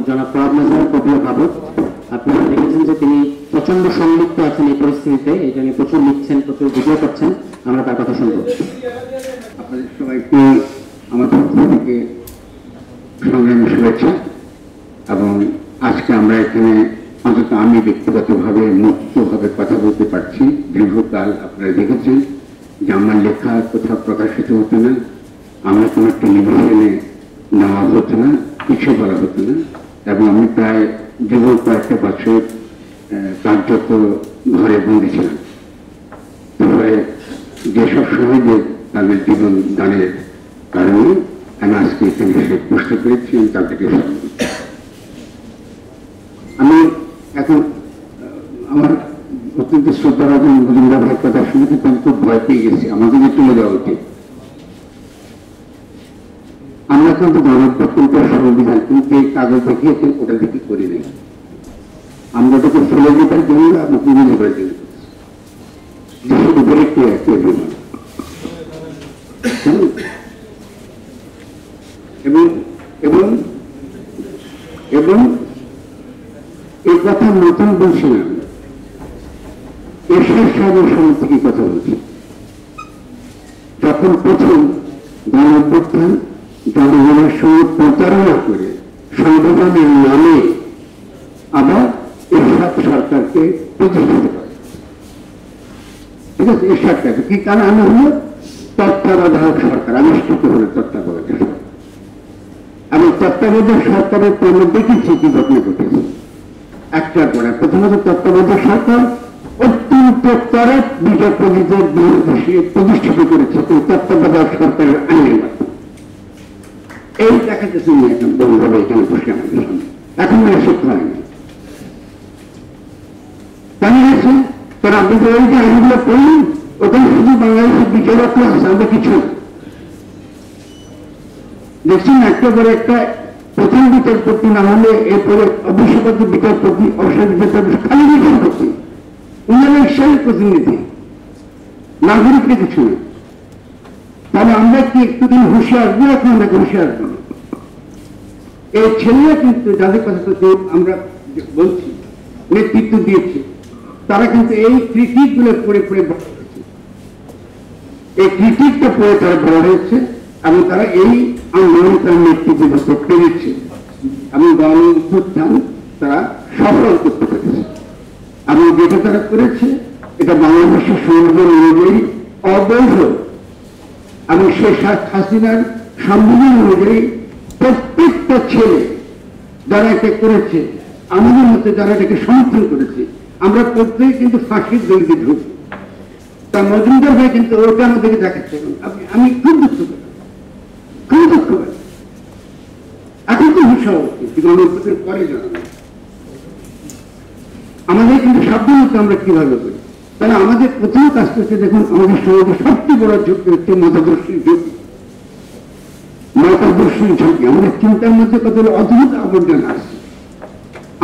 জনাব ফরহাদ মেজর কবির ভাবত, আপনারা দেখেছেন যে তিনি প্রচন্ড সংযুক্ত আছেন এই পরিস্থিতিতে, এটা নিয়ে প্রচুর লিখছেন, প্রচুর ভিডিও করছেন। আমরা তার কথা শুনবো। আপনাদের সবাইকে আমার পক্ষ থেকে সংগ্রামী শুভেচ্ছা। এবং আজকে আমরা এখানে অন্তত আমি ব্যক্তিগতভাবে মুক্তভাবে কথা বলতে পারছি। দীর্ঘকাল আপনারা দেখেছেন যে আমার লেখা কোথাও প্রকাশিত হতো না, আমার কোনো টেলিভিশনে নেওয়া হতো না, কিছু বলা হতো না। এবং আমি প্রায় দীর্ঘ কয়েকটা বছর কার্যত ঘরে বন্দি ছিলাম। তবে যেসব শহীদের তাদের জীবন দানের কারণে আমি আজকে এখানে এসে বুঝতে পেরেছি তাদেরকে আমি এখন আমার অত্যন্ত শ্রদ্ধাভাজন মজুমদার ভাইয়ের কথা শুনে কিন্তু আমি খুব ভয় পেয়ে গেছি, আমাকে যে তুলে দেওয়া উচিত। আমরা কিন্তু গণতন্ত্র সংবিধান কিন্তু এই কাগজ দেখিয়ে ওটা দেখি করি নাই, আমরা ওটাকে ফেলে দেওয়ার জন্য আমরা তুলে দেওয়ার জন্য দেশের উপরে একটু এবং এবং এবং এই কথা নতুন বলছি না, এরশাদ সাহেবের সময় থেকে কথা বলছি। যখন প্রথম গণ-অভ্যুত্থান জনগণের সঙ্গে প্রতারণা করে সংবিধানের নামে আবার এরশাদ সরকারকে প্রতিষ্ঠিত করে, ঠিক আছে? এরশাদ সাহেব কি কারণ আমি হল তত্ত্বাবধায়ক সরকার, আবিষ্কৃত হল তত্ত্বাবধায়ক সরকার। আমি তত্ত্বাবধায়ক সরকারের পণ্য দেখেছি কি ঘটনা ঘটেছে একটার পরে। প্রথমত তত্ত্বাবধায়ক সরকার অত্যন্ত কড়া বিচারপতিদের বিরুদ্ধে প্রতিষ্ঠিত করেছে তত্ত্বাবধায়ক সরকারের আইনের মাধ্যমে। এই দেখাতেছে না এখন বলবে এখানে বসে আমাদের সামনে, এখন শিক্ষা হয়নি কেন গেছে? কারণ আপনি তো ওই যে আইনগুলো পড়ুন, ওখানে শুধু বাংলাদেশের বিচারক আছে, আমরা কিছু দেখছেন একটা পরে একটা প্রধান বিচারপতি না হলে এরপরে অবশ্যপাত বিচারপতি, অবসর বিচারপতি, খালি বিচারপতি, উনারা ঈশ্বরের প্রতিনিধি, নাগরিকরা কিছু না। তাহলে আমরা কি একটুদিন হুঁশে আসবো? এখন আমরা হুঁশে আসবো না। এই ছেলেরা কিন্তু যাদের কথা আমরা বলছি নেতৃত্ব দিয়েছে, তারা কিন্তু এই ক্রিটিক গুলো পড়ে পড়ে বড় হয়েছে, এই ক্রিটিকটা পড়ে তারা বড় হয়েছে এবং তারা এই আন্দোলন তার নেতৃত্ব দিতে পেরেছে এবং গণ-অভ্যুত্থান তারা সফল করতে পেরেছে। এবং যেটা তারা করেছে এটা বাংলাদেশের সংবিধান অনুযায়ী অবৈধ এবং শেখ হাসিনার সংবিধান অনুযায়ী প্রত্যেকটা ছেলে যারা এটা করেছে, আমাদের মধ্যে যারা এটাকে সমর্থন করেছে, আমরা প্রত্যেকে কিন্তু ফাঁসির দড়িতে ঢুকি। তা মজুমদার ভাই কিন্তু ওটা আমাদেরকে দেখাচ্ছে। আমি খুব দুঃখ করি, খুব দুঃখ করি। এখন তো হিংসা হচ্ছে গণতন্ত্রের পরে জানানো আমাদের কিন্তু সাবধান হতে আমরা কিভাবে করি। তাহলে আমাদের প্রথম কাজ করছে, দেখুন আমাদের সমাজে সবচেয়ে বড় ঝুঁকি হচ্ছে মতাদর্শী ঝুঁকি। মতাদর্শী ঝুঁকি আমাদের চিন্তার মধ্যে কতগুলো অদ্ভুত আবর্জনা আসছে।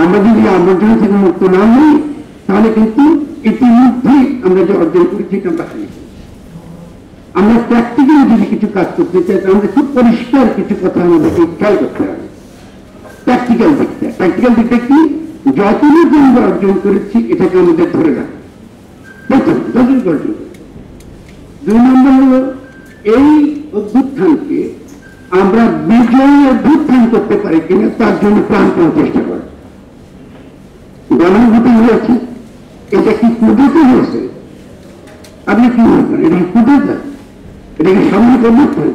আমরা যদি আবর্জনা থেকে মুক্ত না হই তাহলে কিন্তু ইতিমধ্যেই আমরা যে অর্জন করেছি আমরা হারিয়ে ফেলি। আমরা প্র্যাকটিক্যালি যদি কিছু কাজ করতে চাই তাহলে খুব পরিষ্কার কিছু কথা আমাদেরকে খেয়াল করতে হবে। প্র্যাকটিক্যাল দিকটা, প্র্যাকটিক্যাল দিকটা কি? যতটুকু আমরা অর্জন করেছি এটাকে আমাদের ধরে রাখা, প্রথম যতটুকু অর্জন করেছি। 2 নম্বর হল এই অভ্যুত্থানকে আমরা বিজয়ী অভ্যুত্থান করতে পারি কিনা তার জন্য প্রাণপণ চেষ্টা করা। গণঅভ্যুত্থান হয়েছে, এটা কি কুদেতে হয়েছে? আপনি কি বলবেন এটা কি কুদেতে? এটা কি সামরিক অভ্যুত্থান?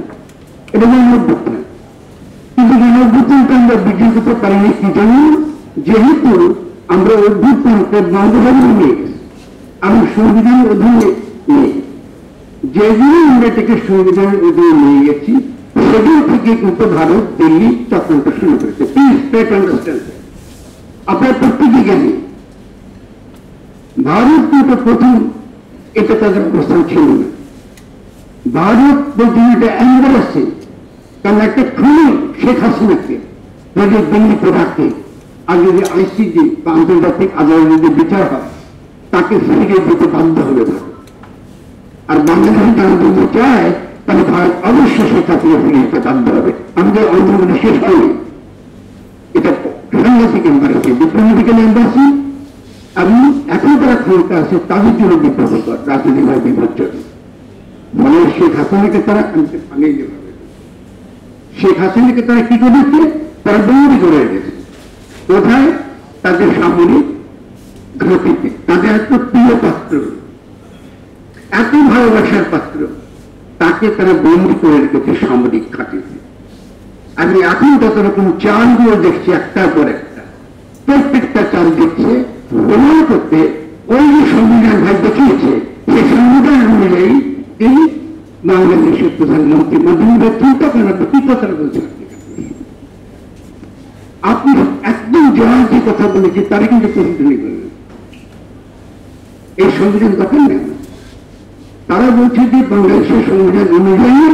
এটা গণঅভ্যুত্থান। কিন্তু গণঅভ্যুত্থানকে আমরা বিজয়ী করতে পারিনি কি জন্য? যেহেতু আমরা অভ্যুত্থানকে বঙ্গবন্ধু নিয়ে গেছি, আমি সংবিধানের অধীনে নেই। যেগুলো আমরা এটাকে সংবিধানের অধীনে নিয়ে গেছি সেগুলো থেকে কিন্তু ভারত দিল্লি চক্রান্ত শুরু করেছে। Please try to understand. আপনার প্রত্যেকে জ্ঞানী ভারত কিন্তু প্রথম এটা তাদের অবস্থান ছিল না। ভারত বলতে এটা অ্যাঙ্গার আছে, কারণ একটা খুনি শেখ হাসিনাকে যদি দিল্লিতে রাখে আর যদি আইসিজি বা আন্তর্জাতিক আদালতে যদি বিচার হয় তাকে ফিরিয়ে দিতে বাধ্য হবে ভারত। আর বাংলাদেশ যারা যদি চায় তাহলে ভারত অবশ্যই শেখ হাসিনা ফিরিয়ে দিতে বাধ্য হবে। আমাদের আন্দোলন শেষ হয়নি, এটা ডিপ্লোম্যাটিক এম্বাসি, ডিপ্লোম্যাটিক্যাল এম্বাসি, এবং এখন তারা ক্ষমতা আছে তাদের জন্য বিপদকর, রাজনৈতিকভাবে বিপজ্জনক। মানে শেখ হাসিনাকে তারা শেখ হাসিনাকে তারা কি করেছে, তারা বন্দি করে রেখেছে কোথায়, তাদের সামরিক ঘাঁটিতে, তাদের এত প্রিয় পাত্র, এত ভালোবাসার পাত্র, তাকে তারা বন্দি করে রেখেছে সামরিক ঘাঁটিতে। আমি এখন তত রকম চালগুলো দেখছি, একটার পর একটা, প্রত্যেকটা চাল দেখছে প্রমাণ করতে ওই যে সংবিধান ভাই দেখিয়েছে, সেই সংবিধান অনুযায়ী এই বাংলাদেশের প্রধানমন্ত্রী মধ্যে চিন্তা করার কি কথাটা বলছেন আপনি? একদম জয় যে কথা বলেছে তারা কিন্তু প্রতিধ্বনি করবেন, এই সংবিধান দখল নেন। তারা বলছে যে বাংলাদেশের সংবিধান অনুযায়ী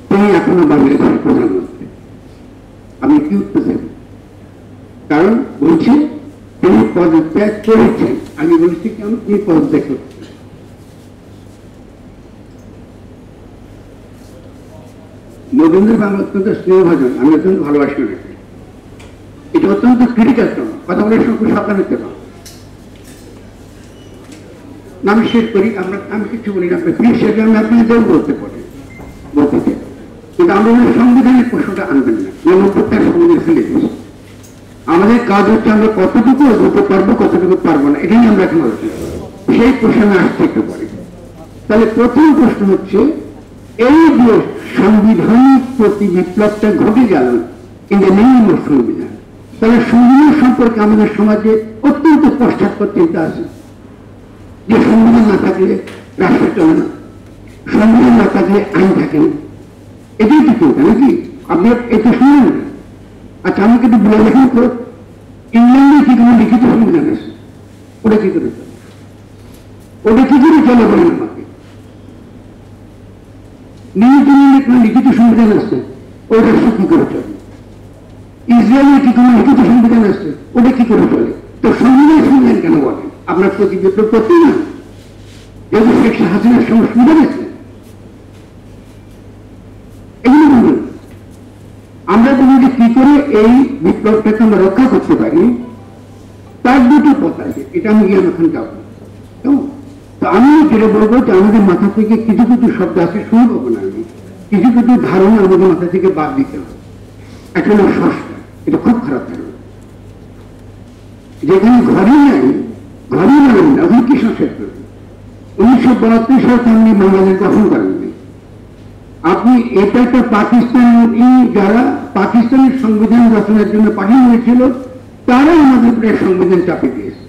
তিনি এখনো বাংলাদেশের প্রধানমন্ত্রী। আমি কি উত্তর দেব? কারণ বলছে তিনি পদত্যাগ করেছেন। আমি বলছি কেন তিনি পদত্যাগ করছেন? নরেন্দ্র বাংলা অত্যন্ত স্নেহভাজন, আমি অত্যন্ত ভালোবাসি ওনাকে। এটা অত্যন্ত ক্রিটিক্যাল কথা বলার সময় সাবধান হতে পারে। আমি শেষ করি, আমি কিছু বলি না, প্লিজ সেটা আমি আপনাদের বলতে পারি, বলতে চাই, কিন্তু আমরা সংবিধানের প্রশ্নটা আনবেন না, প্রত্যেক সংবিধান ফেলে দিয়েছি। আমাদের কাজ হচ্ছে আমরা কতটুকু এগোতে পারবো, কতটুকু পারবো না, এটাই আমরা এখন আলোচনা করবো। সেই প্রশ্নে আসতে একটু পারি। তাহলে প্রথম প্রশ্ন হচ্ছে, এই যে সাংবিধানিক প্রতি বিপ্লবটা ঘটে গেল ইন দ্য নেম অফ সংবিধান, তাহলে সংবিধান সম্পর্কে আমাদের সমাজে অত্যন্ত পশ্চাৎপদ চিন্তা আছে যে সংবিধান না থাকলে রাষ্ট্র চলে না, সংবিধান না থাকলে আইন থাকে না। এটাই তো চিন্তা নাকি? আপনি এটা শুনেন না? আচ্ছা, আমাকে একটু বলে দেখুন তো, ইংল্যান্ডে কি কোনো লিখিত সংবিধান আছে? ওটা কি করে চলে? ওটা কি করে চলে বলেন আমাকে? নিউজিল্যান্ডে কোনো লিখিত সংবিধান আছে? ওটা কি করে চলে? ইসরায়েলের কি কোনো লিখিত সংবিধান আছে? ওটা কি করে চলে? তো সংবিধান কেন বলেন? আপনার প্রতিবিপ্লব করতে না, যেহেতু শেখ হাসিনার সঙ্গে সুবিধা গেছে, এগুলো বলুন। আমরা বলি যে কি করে এই বিপ্লবটাকে আমরা রক্ষা করতে পারি, তার দুটো পথ আছে। এটা আমি গিয়ে এখন যাবো। তো আমি যেটা বলবো যে আমাদের মাথা থেকে কিছু কিছু শব্দ আছে, শুনবো না আমি, কিছু কিছু ধারণা আমাদের মাথা থেকে বাদ দিতে হবে। একটা হলো সংস্কার, এটা খুব খারাপ ধারণা। যেখানে ঘরেই নাই, ঘরেই মানেন না, ওখানে কি সংস্কার করবে? 1972 সালে আপনি বাংলাদেশ গঠন করেননি। আপনি এটা একটা পাকিস্তানি, যারা পাকিস্তানের সংবিধান রচনার জন্য পাঠিয়ে হয়েছিল, তারা আমাদের উপরে সংবিধান চাপিয়ে দিয়েছে।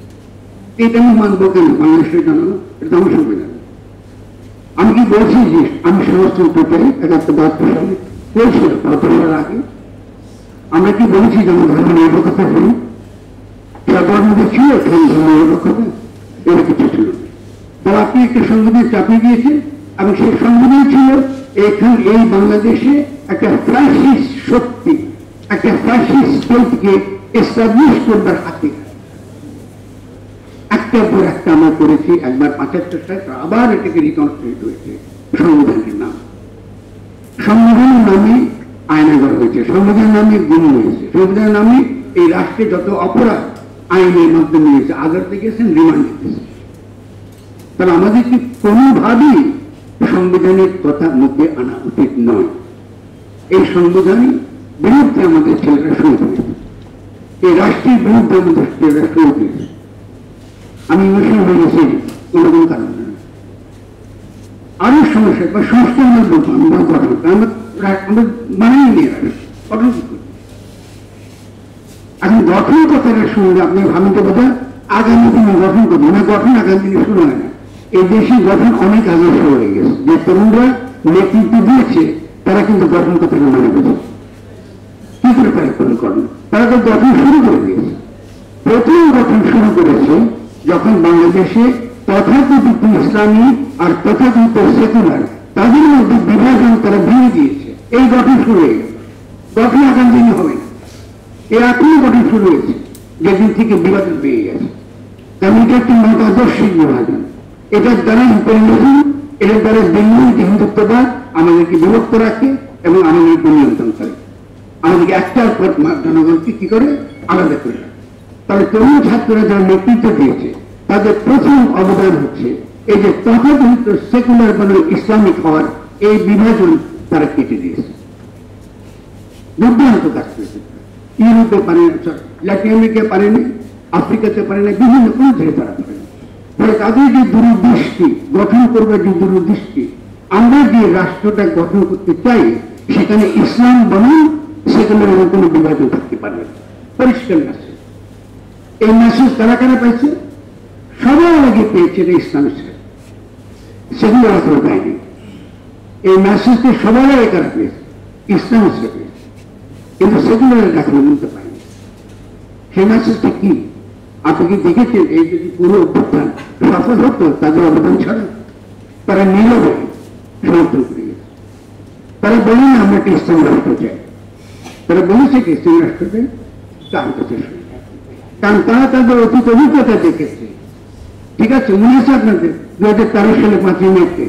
এটা আমি মানবো কেন? বাংলাদেশের জন্য এটা আমার সংবিধান। আমি কি বলছি যে আমি সমাজতন্ত্র চাই? 1972 সালে বলছিল, 15 সাল আগে আমরা কি বলছি যে আমার ধর্ম নিরপেক্ষতা হই? সবার মধ্যে ছিল ধর্ম নিরপেক্ষতা, এটা কিছু ছিল না। তো আপনি একটা সংবিধান চাপিয়ে দিয়েছেন, এবং সেই সংবিধান ছিল এখানে এই বাংলাদেশে একটা ফ্যাসিস্ট শক্তি, একটা ফ্যাসিস্ট স্টেটকে এস্টাবলিশ করবার হাতে। একটার পর একটা আমরা করেছি। একবার 75 সালে আবার এটাকে রিকনস্ট্রাক্ট হয়েছে সংবিধানের নাম। সংবিধানের নামে আয়নাঘর হয়েছে, সংবিধানের নামে গুম হয়েছে, সংবিধানের নামে এই রাষ্ট্রে যত অপরাধ আইনের মাধ্যমে হয়েছে, আদালতে গেছেন, রিমান্ডে গেছেন। তাহলে আমাদের কি কোনোভাবেই সংবিধানের কথা মুখে আনা উচিত নয়। এই সংবিধানের বিরুদ্ধে আমাদের ছেলেরা শহীদ হয়েছে, এই রাষ্ট্রের বিরুদ্ধে আমাদের ছেলেরা শহীদ হয়েছে। আমি ইমোশনাল হয়ে গেছি, কোনো কোনো কারণ না। আরো সমস্যা বা সংস্কার আমরা বলবো, আমরা গঠন আমরা মানিয়ে নিয়ে রাখি, গঠন কি করি? এখন গঠন কথাটা শুনলে আপনি ভাবতে বোধ আগামী দিনে গঠন করবো না, গঠন আগামী দিনে শুরু হয় না। এই দেশে গঠন অনেক আগে শুরু হয়ে গেছে। যে তরুণরা নেতৃত্ব দিয়েছে তারা কিন্তু গঠন কথাটা মানে বোঝে কি করে পরিকল্পনা করেন, তারা তো গঠন শুরু করে দিয়েছে। প্রথম গঠন শুরু করেছে যখন বাংলাদেশে তথাকথিত ইসলামী আর তথাকথিত সেকুলার তাদের মধ্যে বিভাজন তারা ভেঙে দিয়েছে। এই গঠন শুরু হয়ে গেল। গঠন আগামী দিনে হবে না, এর এখনই গঠন শুরু হয়েছে যেদিন থেকে বিভাজন পেয়ে গেছে। কারণ এটা একটি মতাদর্শিক বিভাজন, এটার দ্বারা ইম্পেরিয়ালিজম, এটার দ্বারা দিল্লি হিন্দুত্ববাদ আমাদেরকে বিভক্ত রাখে এবং আমাদেরকে নিয়ন্ত্রণ করে। আমাদেরকে একটার পর জনগণকে কি করে আলাদা করে রাখে। তাহলে তরুণ ছাত্ররা যারা নেতৃত্ব দিয়েছে তাদের প্রথম অবদান হচ্ছে এই যে তথাকথিত সেকুলার বনাম ইসলামিক হওয়ার এই বিভাজন তারা কেটে দিয়েছে। দুর্দান্ত কাজ করেছে। ইউরোপে পারে না, ল্যাটিন আমেরিকায় পারেনি, আফ্রিকাতে পারে না, বিভিন্ন কোনো দেশে তারা পারে না। ফলে তাদের যে দূরদৃষ্টি গঠন করবে, যে দূরদৃষ্টি, আমরা যে রাষ্ট্রটা গঠন করতে চাই সেখানে ইসলাম বনাম সেকুলার কোনো বিভাজন থাকতে পারবে না। পরিষ্কার মেসেজ। এই মেসেজ কারা কারা পাইছে? সবার আগে পেয়েছে এটা ইসলামিক সেগুলো আসলে পায়নি। এই মেসেজকে সবার আগে কারা পেয়েছে? ইসলামিক পেয়েছে, কিন্তু সেগুলো এখনো বলতে পারেনি। সেই মেসেজটা কি আপনি কি দেখেছেন? এই যদি পুরো অভ্যুত্থান সফল হতো তাদের অবদান ছাড়া তারা নীরবে সমর্থন করে গেছে। তারা বলে না আমরা একটা ইসলাম রাষ্ট্র চাই, তারা বলেছে কি ইসলাম রাষ্ট্র চাই, কারণ তারা তাদের অতীত অভিজ্ঞতা দেখেছে। ঠিক আছে, মনে আছে আপনাদের 2013 সালে 5ই মেতে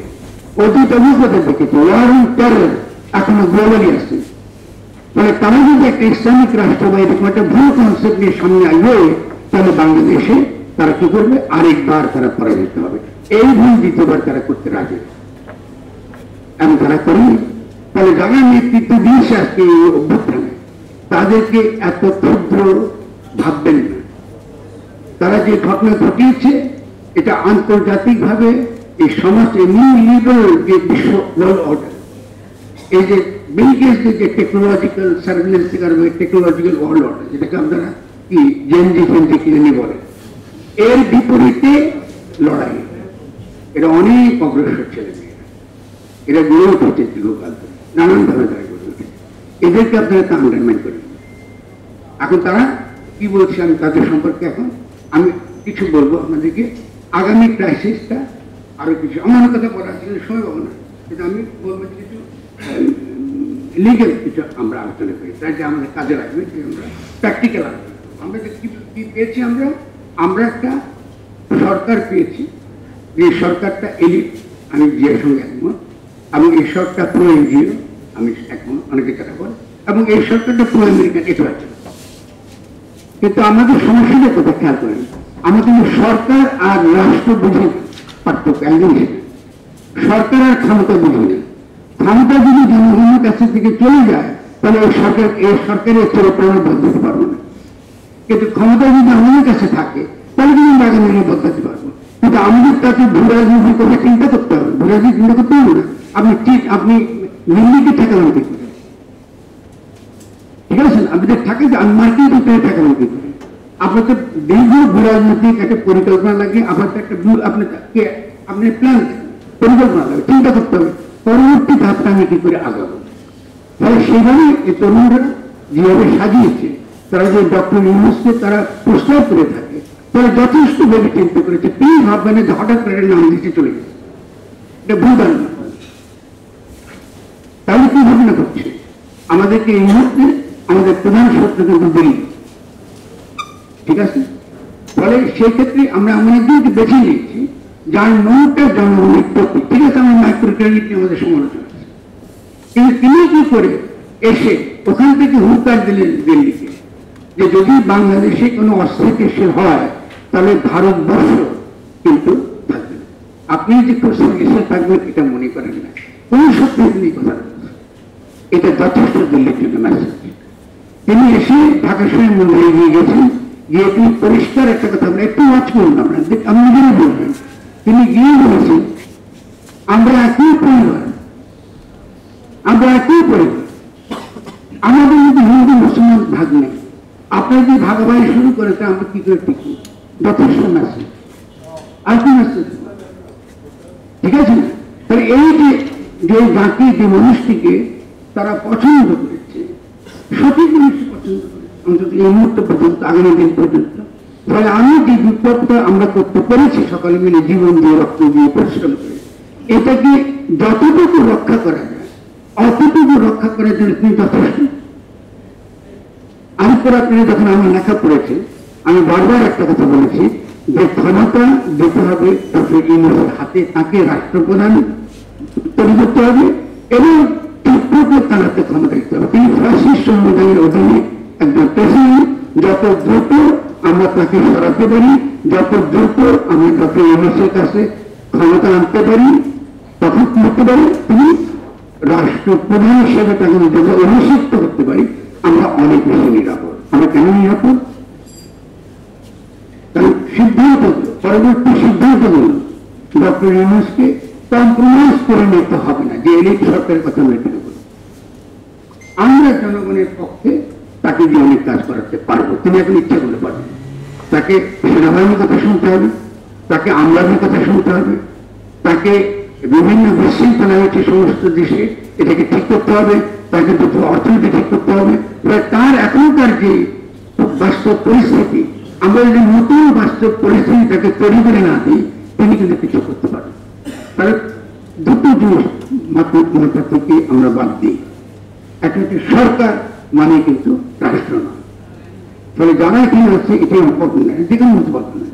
অতীত অভিজ্ঞতা দেখেছে। ওয়ার অন টেরর এখনো গ্লোবালি আছে। ফলে তারা যদি একটা ইসলামিক রাষ্ট্র বা এরকম একটা ভুল কনসেপ্ট নিয়ে সামনে আসবে তাহলে বাংলাদেশে তারা কি করবে? আরেকবার তারা পরাজিত হবে। এই ভুল দ্বিতীয়বার তারা করতে রাজি এবং তারা করেনি। তাহলে যারা নেতৃত্ব দিয়েছে আজকে এই অভ্যুত্থানে তাদেরকে এত ক্ষুদ্র ভাববেন না। তারা যে ঘটনা ঘটিয়েছে এটা আন্তর্জাতিকভাবে এই সমাজে নিউ লিবারাল যে বিশ্ব ওয়ার্ল্ড অর্ডার, এই যে বিল গেটস যে technological surveillance technological world order, যেটাকে আপনারা কি জেনজি ফেনজি কিনে বলে, এর বিপরীতে লড়াই। এটা অনেক অগ্রসর ছেলে মেয়েরা, এরা গড়ে উঠেছে দীর্ঘকাল ধরে, নানানভাবে তারা গড়ে উঠেছে। এদেরকে আপনারা তা আন্ডারমাইন করেন। এখন তারা কি বলছে আমি তাদের সম্পর্কে এখন আমি কিছু বলবো আপনাদেরকে। আগামী ক্রাইসিসটা আরো কিছু আমার কথা বলার জন্য সময় পাবো না, কিন্তু আমি বলবো কিছু লিগেল কিছু আমরা আলোচনা করি, তাই যে আমাদের কাজে লাগবে, যে আমরা প্র্যাকটিক্যাল আলোচনা করবো। আমরা কি পেয়েছি? আমরা একটা সরকার পেয়েছি, যে সরকারটা এলিট, আমি জিয়ার সঙ্গে একমত, এবং এই সরকার প্রো এনজিও, আমি একমত, অনেকে কথা বলে, এবং এই সরকারটা প্রো আমেরিকান, এটা আছে। কিন্তু আমাদের সমস্যাটা কোথায় খেয়াল করেন? আমরা কিন্তু সরকার আর রাষ্ট্র বুঝি পার্থক্য একদম। সরকার আর ক্ষমতা বুঝি না। ক্ষমতা যদি জনগণের কাছে থেকে চলে যায় তাহলে এই সরকারের চরিত্র আমরা বদলাতে পারবো না। কিন্তু ক্ষমতা যদি আমাদের কাছে থাকে তাহলে কিন্তু আমরা আগামী দিনে বদলাতে পারবো। কিন্তু আমাদের কাছে ভূরাজনীতির কথা চিন্তা করতে হবে, ভূরাজনীতি চিন্তা করতে হবে না। আপনি দিল্লিকে ঠেকাবেন কি করে? ঠিক আছে, আপনাদের থাকে যে মার্কিন ভিতরে ঠেকাবেন কি করে? আপনার তো দীর্ঘ ভূরাজনৈতিক একটা পরিকল্পনা লাগে, আপনার তো একটা আপনি প্ল্যান পরিকল্পনা লাগে, চিন্তা করতে হবে পরবর্তী ধাপটা আমি কি করে আগাবো। তাহলে সেইভাবে এই তরুণরা যেভাবে সাজিয়েছে, তারা যে ডক্টর ইউনুসকে তারা প্রস্তাব করে থাকে, তারা যথেষ্ট ভাবে চিন্তা করেছে। তিনি ভাববেন যে হঠাৎ করে নাম দিতে চলে গেছে, এটা ভুল ধারণা। তাহলে কি ঘটনা করছে? আমাদেরকে এই মুহূর্তে আমাদের প্রধান শত্রু কিন্তু দিল্লি। ঠিক আছে, ফলে সেই ক্ষেত্রে আমরা এমন একজনকে বেছে নিয়েছি যার নৌটা জনগণের প্রতি। ঠিক আছে, আমি মাইক্রো ক্রেডিট নিয়ে আমাদের সমালোচনা আছে, কিন্তু তিনি কি করে এসে ওখান থেকে হুঙ্কার দিলেন দিল্লিকে যে যদি বাংলাদেশে কোনো অস্থিতিশীল হয় তাহলে ভারতবর্ষ কিন্তু থাকবে না। আপনি যে স্থিতিশীল থাকবেন এটা মনে করেন না, কোন সত্যি তিনি কথা বলছেন, এটা যথেষ্ট দিল্লির জন্য মেসেজ। তিনি এসে ঢাকা শহরে মন্দিরে গিয়ে গেছেন, গিয়ে তিনি পরিষ্কার একটা কথা বলেন, একটু ওয়াচ করুন আপনার, আপনি নিজেই বলবেন। তিনি গিয়ে বলেছেন আমরা একই পরিবার, আমরা একই পরিবার, আমাদের মধ্যে হিন্দু মুসলমান ভাগ নেই। আপনারা যদি ভাগাভাগি শুরু করে তা আমরা কি করে টিকি? যথেষ্ট মেসেজ, আর কি মেসেজ? ঠিক আছে না? তাহলে এই যে জাতি, যে মানুষটিকে তারা পছন্দ করেছে, সঠিক জিনিস পছন্দ করেছে, অন্তত এই মুহূর্ত পর্যন্ত, আগামী দিন পর্যন্ত। ফলে আমি যে বিপ্লবটা আমরা করতে পেরেছি সকলে মিলে, জীবন দিয়ে, রক্ত দিয়ে, পরিশ্রম করে, এটাকে যতটুকু রক্ষা করা যায় অতটুকু রক্ষা করার জন্য তিনি যথেষ্ট। আমি পরে আপনারা যখন আমার লেখা পড়েছি, আমি বারবার একটা কথা বলেছি যে ক্ষমতা দিতে হবে ডক্টর ইউনূসের হাতে, তাকে রাষ্ট্রপ্রধান তৈরি করতে হবে এবং কারোকে তার হাতে ক্ষমতা দিতে হবে। তিনি ফ্যাসিস্ট সংবিধানের অধীনে একজন প্রেসিডেন্ট। যত দ্রুত আমরা তাকে সরাতে পারি, যত দ্রুত আমরা ডক্টর ইউনূসের কাছে ক্ষমতা আনতে পারি, তখন কি হতে পারে, তিনি রাষ্ট্রপ্রধান হিসেবে তাকে নিজেকে অভিষিক্ত করতে পারি, আমরা অনেক বেশি নিরাপদ। আমরা কেন নিরাপদ? কারণ সিদ্ধান্তগুলো, পরবর্তী সিদ্ধান্তগুলো ডক্টর ইউনূসকে কম্প্রোমাইজ করে নিতে হবে না যে এলিট সরকারের কথা আমরা এখানে বলি। আমরা জনগণের পক্ষে তাকে দিয়ে অনেক কাজ করাতে পারবো। তিনি এখন ইচ্ছা করতে পারবেন। তাকে সেনাবাহিনীর কথা শুনতে হবে, তাকে আমলাদের কথা শুনতে হবে, তাকে বিভিন্ন বিশৃঙ্খলা হয়েছে সমস্ত দেশে, এটাকে ঠিক করতে হবে, তাকে দুটো অর্থনীতি ঠিক করতে হবে। তার এখনকার যে বাস্তব পরিস্থিতি, আমরা যদি নতুন বাস্তব পরিস্থিতি তাকে তৈরি করে না দিই, তিনি কিন্তু কিছু করতে পারেন। তার দুটো জিনিস মাথা থেকে আমরা বাদ দিই। একটা হচ্ছে সরকার মানে কিন্তু রাষ্ট্র নয়। ফলে যারা এখানে আছে এটাই ইম্পর্টেন্ট নয়, যেখানে বলতে পারবো না।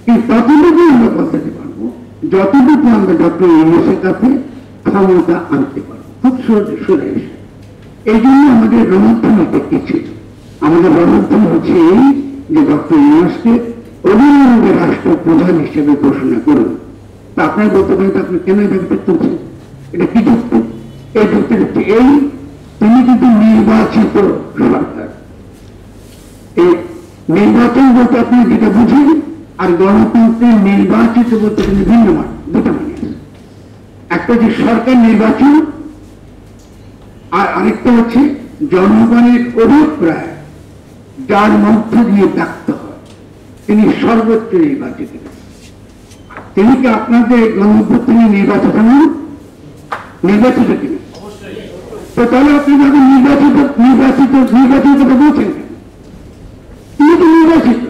কিন্তু ততটুকু আমরা বলতে পারবো যতটুকু আমরা ডক্টর ইউনূসের কাছে ক্ষমতা আনতে পারবো, খুব সহজে সরে এসে। এই জন্য আমাদের রণধ্বনিটা কি ছিল? আমাদের রণধ্বনি হচ্ছে এই যে ডক্টর ইউনূসকে অবিলম্বে রাষ্ট্রপ্রধান হিসেবে ঘোষণা করুন। তা আপনার বলতে পারেন আপনি কেন এই ব্যাপারটা তুলছেন? এটা কি যুক্তি? এই যুক্তি হচ্ছে এই, তিনি কিন্তু নির্বাচিত সরকার। এই নির্বাচন বলতে আপনি যেটা বুঝেন, আর গণতন্ত্রের নির্বাচিত বলতে কিন্তু ভিন্ন মান, দুটো মানে আছে। একটা যে সরকার নির্বাচন, আর আরেকটা হচ্ছে জনগণের অভিপ্রায় যার মধ্য দিয়ে ব্যক্ত হয়, তিনি সর্বোচ্চ নির্বাচিত। তিনি কি আপনাদের গণঅভ্যুত্থানে নির্বাচিত নন? নির্বাচিত তিনি। তো তাহলে আপনি যখন নির্বাচিত কথা বলছেন, তিনি তো নির্বাচিত,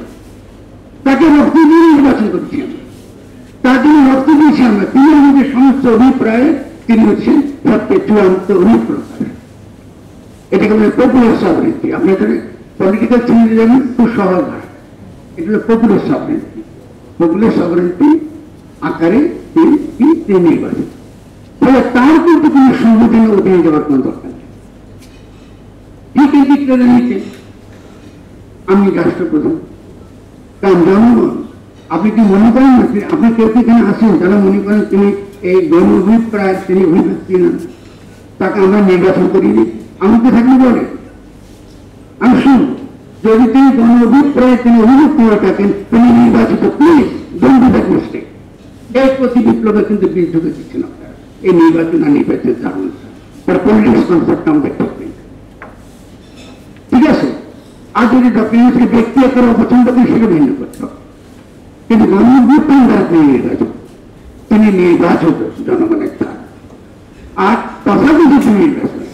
তাকে রক্ত দিয়ে নির্বাচন করেছি আমরা, তার জন্য রক্ত দিয়েছি আমরা। তিনি আমাদের সমস্ত অভিপ্রায়ে তিনি হচ্ছেন সবচেয়ে চূড়ান্ত অভিপ্রকাশ। এটাকে বলে পপুলার সভারেন্টি। আপনি এখানে পলিটিক্যাল থিওরি যাবেন, খুব সহজ ভাষা। এটা হলো পপুলার সভারেন্টি। পপুলার সভারেন্টি আকারে তিনি নির্বাচিত। ফলে তার কিন্তু কোন সংবিধানের অধীনে যাওয়ার কোন দরকার নেই। ঠিক এই দিকটা নিচে আমি রাষ্ট্রপ্রধান, কারণ জনগণ, আপনি কি মনে করেন না, আপনি কেউ এখানে আসেন যারা মনে করেন তিনি এই গণ অভিপ্রায় তিনি অভিব্যক্তি না, তাকে আমরা নির্বাচন করিনি, আমাকে থাকলে বলে আমি শুনব। যদি তিনি গণ অভিপ্রায় তিনি অভিব্যক্তি হয়ে থাকেন, তিনি নির্বাচিত, please don't do that mistake. এই প্রতি বিপ্লবে কিন্তু বীজ ঢুকে দিচ্ছেন আপনারা, এই নির্বাচন আর নির্বাচনের ধারণা, তার পলিটিক্স কনসেপ্ট আমাদের ঠিক নেই। ঠিক আছে, আর যদি ডক্টর ইউনূসকে ব্যক্তি আকারে অপছন্দ করেন সেটা ভিন্ন করতে হবে, কিন্তু গণঅভ্যুত্থান দ্বারা তিনি নির্বাচিত, তিনি নির্বাচিত জনগণের দ্বারা। আর তথাকথিত নির্বাচন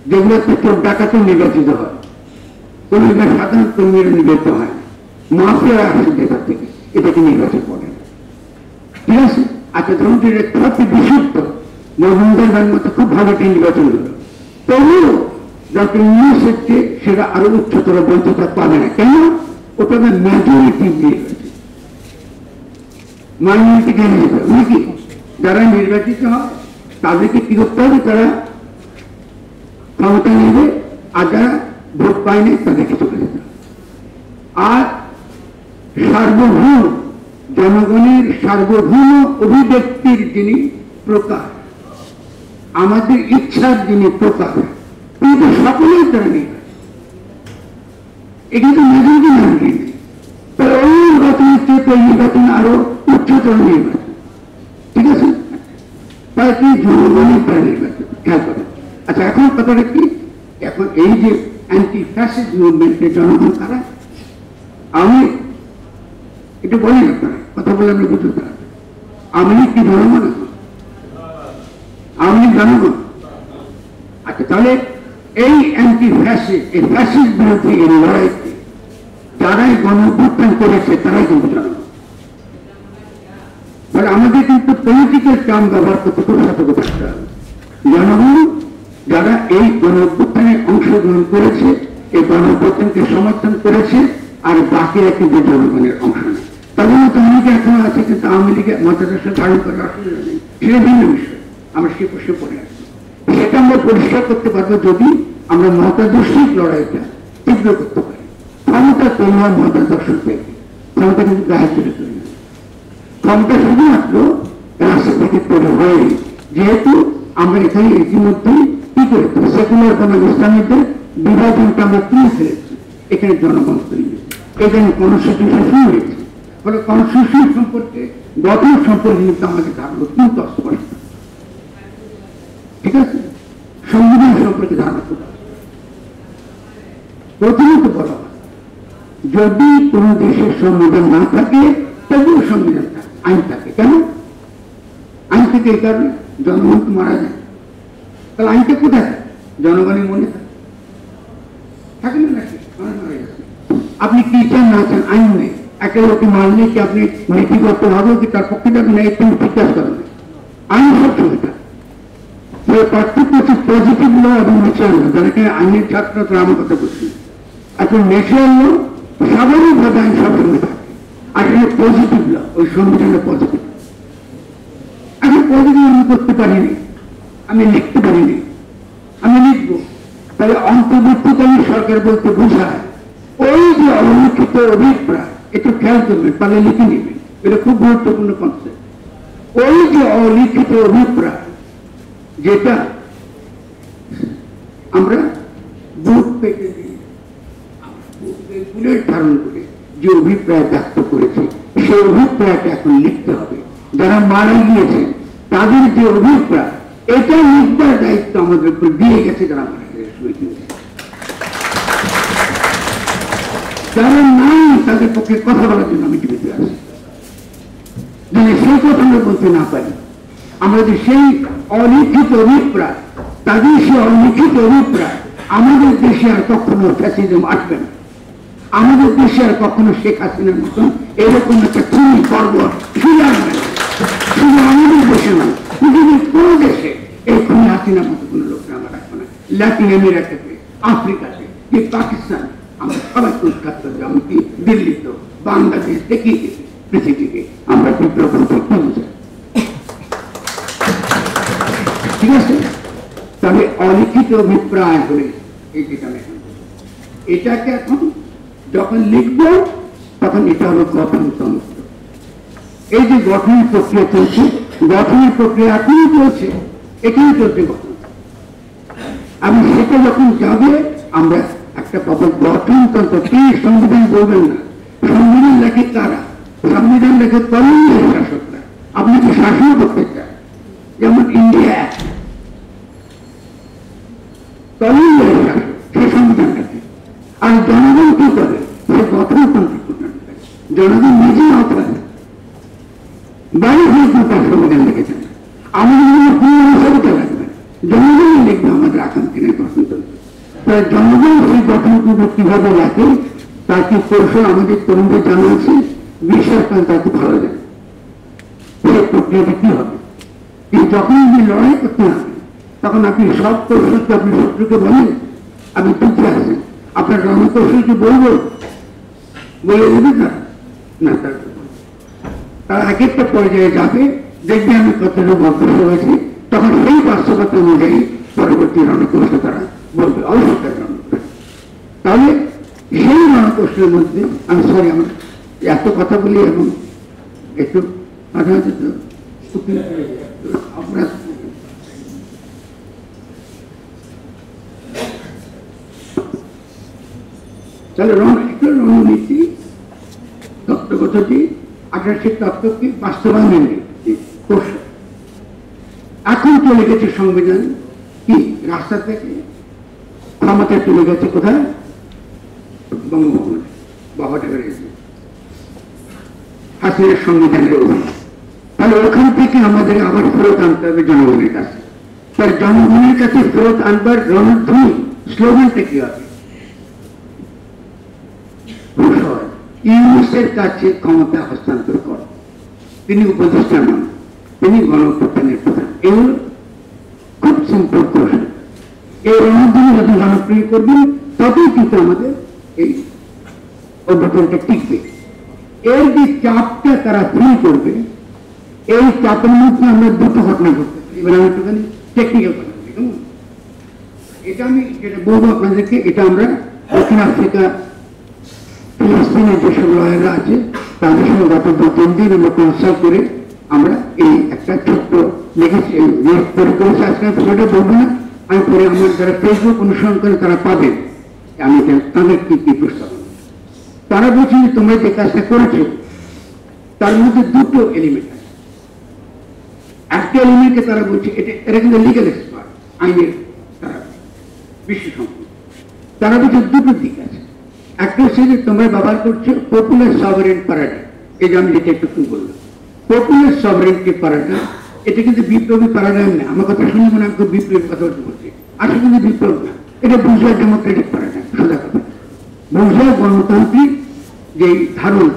যেগুলোতে চোর ডাকাতে নির্বাচিত হয়, কোন সাধারণ কর্মীরা নির্বাচিত হয়, মাফিয়া আসে যেটা থেকে, এটাকে নির্বাচন করে না। ঠিক আছে, আচ্ছা ধরুন যে বিশুদ্ধ মোহাম্মদের মতো খুব ভালো একটি নির্বাচন হলো, তবুও ডক্টর ইউনূসের চেয়ে সেটা আরো উচ্চতর বৈধতা পাবে না। কেন? ওটা মেজরিটি নির্বাচন, মাইনরিটিকে নিয়ে যেতে হবে নাকি? যারা নির্বাচিত হয় তাদেরকে কি করতে হবে? তারা ক্ষমতা নেবে, আর যারা ভোট পায়নি তাদেরকে চলে যেতে হবে। আর সার্বভৌম জনগণের সার্বভৌম অভিব্যক্তির যিনি প্রকাশ, আমাদের ইচ্ছার যিনি প্রকাশ, কিন্তু সকলেই তারা নেই, এখানে তো মেজরিটি নেই। তাহলে ওই নির্বাচনের চেয়ে নির্বাচন আরো উচ্চতর নির্বাচন। ঠিক আছে, তাই কি জনগণের তারা নির্বাচন খেয়াল করেন। আচ্ছা, এখন কথাটা কি, এখন এই যে অ্যান্টি ফ্যাসিস্ট মুভমেন্টের জনগণ তারা, আমি এটা বলি না, কথা বলে আমি বুঝতে পারি, আমি কি জনগণ, আমি জনগণ। আচ্ছা, তাহলে এই অ্যান্টি ফ্যাসিস্ট, এই ফ্যাসিস্ট বিরোধী এই লড়াইতে যারাই গণঅভ্যুত্থান করেছে তারাই কিন্তু জনগণ। ফলে আমাদের কিন্তু পলিটিক্যাল টার্ম ব্যবহার করতে খুব সতর্ক থাকতে হবে। জনগণ যারা এই গণঅভ্যুত্থানে অংশগ্রহণ করেছে, এই গণঅভ্যুত্থানকে সমর্থন করেছে, আর বাকিরা কিন্তু জনগণের অংশ নেই। তাদের মতো অনেকে এখন আছে, কিন্তু আওয়ামী লীগের মতাদর্শ ধারণ করার অসুবিধা নেই, সেটা ভিন্ন বিষয়, আমরা সে প্রশ্নে পড়ে আসছি। সেটা আমরা পরিষ্কার করতে পারবো যদি আমরা মতাদর্শিক লড়াইটা তীব্র করতে পারি। ক্ষমতা তৈরি হয় মতাদর্শ থেকে, ক্ষমতা কিন্তু গায়ে তুলে তৈরি হয়। ক্ষমতা শুধুমাত্র রাস্তা থেকে তৈরি হয়, যেহেতু আমরা এখানে ইতিমধ্যেই কি করেছি, সেকুলার বনাম ইসলামীদের বিভাজনটা আমরা তুলে ফেলেছি, এখানে জনগণ তৈরি, এখানে কনস্টিটিউশন শুরু হয়েছে। ফলে কনস্টিটিউশন সম্পর্কে, গঠন সম্পর্কে কিন্তু আমাদের ধারণা অত্যন্ত অস্পষ্ট। ঠিক আছে, সংবিধান সম্পর্কে ধারণা করতে প্রথমত বলা হয়, যদি কোন দেশের সংবিধান না থাকে তবুও সংবিধান থাকে, আইন থাকে। কেন আইন থেকে? এই কারণে জনগণ তো মারা যায়, তাহলে আইনটা কোথায় থাকে? জনগণের মনে থাকে, থাকে না নাকি? আপনি কি চান না চান, আইন নেই। একটা লোককে মানলে কি আপনি নীতিগত ভাবে কি তার পক্ষে যাবেন না? একটু জিজ্ঞাসা করেন, আইন সবসময় থাকে। পার্থক্য হচ্ছে পজিটিভ ল এবং ন্যাচারাল ল। যারা এখানে আইনের ছাত্র তারা আমার কথা বলছি। এখন ন্যাচারাল ল স্বাভাবিকভাবে আইন সবসময় থাকে, আর এখানে পজিটিভ ল, ওই সংবিধানে পজিটিভ। আমি পজিটিভ আমি করতে পারিনি, আমি লিখতে পারিনি, আমি লিখবো। তাহলে অন্তর্বর্তীকালীন সরকার বলতে বোঝায় ওই যে অলিখিত অভিপ্রায়, একটু খেয়াল করবেন, পারলে লিখে নেবেন, এটা খুব গুরুত্বপূর্ণ কনসেপ্ট। ওই যে অলিখিত অভিপ্রায়, যেটা আমরা বুক পেতে দিই, বুলেট ধারণ করে যে অভিপ্রায় ব্যক্ত করেছে, সেই অভিপ্রায়টা এখন লিখতে হবে। যারা মারা গিয়েছে তাদের যে অভিপ্রায়, এটা লিখবার দায়িত্ব আমাদের উপর দিয়ে গেছে যারা মারা গেছে। যারা নাই তাদের পক্ষে কথা বলার জন্য আমি জীবিত আছি, যদি সেই কথা আমরা বলতে না পারি, আমাদের সেই অলিখিত অভিপ্রায়, তাদের সেই অলিখিত অভিপ্রায়, আমাদের দেশে আর কখনো ফ্যাসিজম আসবে না, আমাদের দেশে আর কখনো শেখ হাসিনার মতন এরকম একটা খুবই গর্ব ফিরে আসবে না। শুধু আমাদের দেশে নয়, পৃথিবীর কোন দেশে এই খুনি হাসিনার মতো কোন লোকরা আমরা রাখবো না। ল্যাটিন আমেরিকাতে, আফ্রিকাতে, কি পাকিস্তান, আমরা সবাই উৎখাত করবো। এমনকি দিল্লিতে, বাংলাদেশ দেখি পৃথিবীকে আমরা বিপ্লব করতে চাই। ঠিক আছে, তবে অলিখিত অভিপ্রায় হলে এই যেটা এটাকে এখন যখন লিখবো তখন এটা হলো গঠনতন্ত্র। এই যে গঠনের প্রক্রিয়া চলছে, গঠনের প্রক্রিয়া এখনই চলছে, এখানে চলছে গঠন। আমি সেটা যখন যাবে আমরা একটা পাবো গঠনতন্ত্র। কি সংবিধান বলবেন না, সংবিধান লেখে কারা? সংবিধান লেখে তরুণদের শাসকরা। আপনি কি শাসন করতে চান? যেমন ইন্ডিয়া তরুণদের শাসক, সে সংবিধান লেখে। আর জনগণ কি করে? সে গঠনতন্ত্র। জনগণ নিজে অপরাধ বাইরে হয়েছে তার সংবিধান লিখেছেন। আমাদের কবিতা লাগবে, জনগণ লিখবে আমাদের আকাঙ্ক্ষিনের গঠনতন্ত্র। তাই জনগণ সেই গঠনতন্ত্র কিভাবে লেখে তার কি কৌশল আমাদের তরুণদের জানা আছে, বিশ্বাস করেন তার কি ভালো লাগে। সেই প্রক্রিয়াটা কি হবে? কিন্তু যখন আপনি লড়াই করতে হবে তখন আপনি সব কৌশলকে আপনি শত্রুকে বলেন আপনি যুদ্ধে আছেন, আপনার রণকৌশলকে বলবো, বলে দেবে না, তারা এক একটা পর্যায়ে যাবে, দেখবে আমি কতটা অগ্রসর হয়েছি, তখন সেই বাস্তবতা অনুযায়ী পরবর্তী রণকৌশল তারা বলবে, অবশ্যই রণকৌশল। তাহলে সেই রণকৌশলের মধ্যে আমি সরি আমার এত কথা বলি এবং একটু মাঝে মাঝে তো আমরা তাহলে একটু রণনীতি তত্ত্বগতটি, আগ্রাসিক তত্ত্বকে বাস্তবায়নের কৌশল। এখন চলে গেছে সংবিধান কি রাস্তা থেকে ক্ষমতায় চলে গেছে কোথায়? বঙ্গভবনে, বাবাটাকে হাসিনার সংবিধানের অধীনে। তাহলে ওখান থেকে আমাদের আবার ফেরত আনতে হবে জনগণের কাছে। তার জনগণের কাছে ফেরত আনবার রণধ্বনি স্লোগানটা কি হবে? ইউনুসের কাছে ক্ষমতা হস্তান্তর কর। তিনি উপদেষ্টা নন, তিনি গণঅভ্যুত্থানের প্রধান। এই হল খুব সিম্পল কৌশল। এই রণধ্বনি যখন জনপ্রিয় করবেন তবেই কিন্তু আমাদের এই অভ্যুত্থানটা টিকবে। এর যে চাপটা তারা ফিল করবে, এই চাপের মধ্যে আমরা দুটো ঘটনা ঘটতে পারি। এবার আমি একটুখানি টেকনিক্যাল কথা বলি, এটা আমি যেটা বলবো আপনাদেরকে, এটা আমরা দক্ষিণ আফ্রিকা, ফিলিস্তিনের যেসব লয়াররা আছে তাদের সঙ্গে গত 2-3 দিন আমরা কনসাল্ট করে আমরা এই একটা ছোট্ট লিখেছি, তৈরি করেছি। আজকে সেটা বলবো না, আমি পরে আমার যারা ফেসবুক অনুসরণ করে তারা পাবেন আমি তাদের কি কি প্রস্তাব। তারা বলছে যে তোমরা যে কাজটা করেছো তার মধ্যে দুটো এলিমেন্ট আছে। একটা এলিমেন্টকে তারা বলছে এটা কিন্তু লিগাল এক্সপার্ট, আইনের তারা বিশেষজ্ঞ, তারা বলছে দুটো দিক আছে। একটা হচ্ছে যে তোমরা ব্যবহার করছো পপুলার সভারেন প্যারাডাইম, এই যে আমি যেটা একটু বললাম পপুলার সভারেন্টি প্যারাডাইম, এটা কিন্তু বিপ্লবী প্যারাডাইম না। আমার কথা শুনে মনে আমি বিপ্লবী কথা বলছি, আসলে কিন্তু বিপ্লব না, এটা বুর্জোয়া ডেমোক্রেটিক প্যারাডাইম। সোজা কথা, বুর্জোয়া গণতান্ত্রিক যে ধারণা,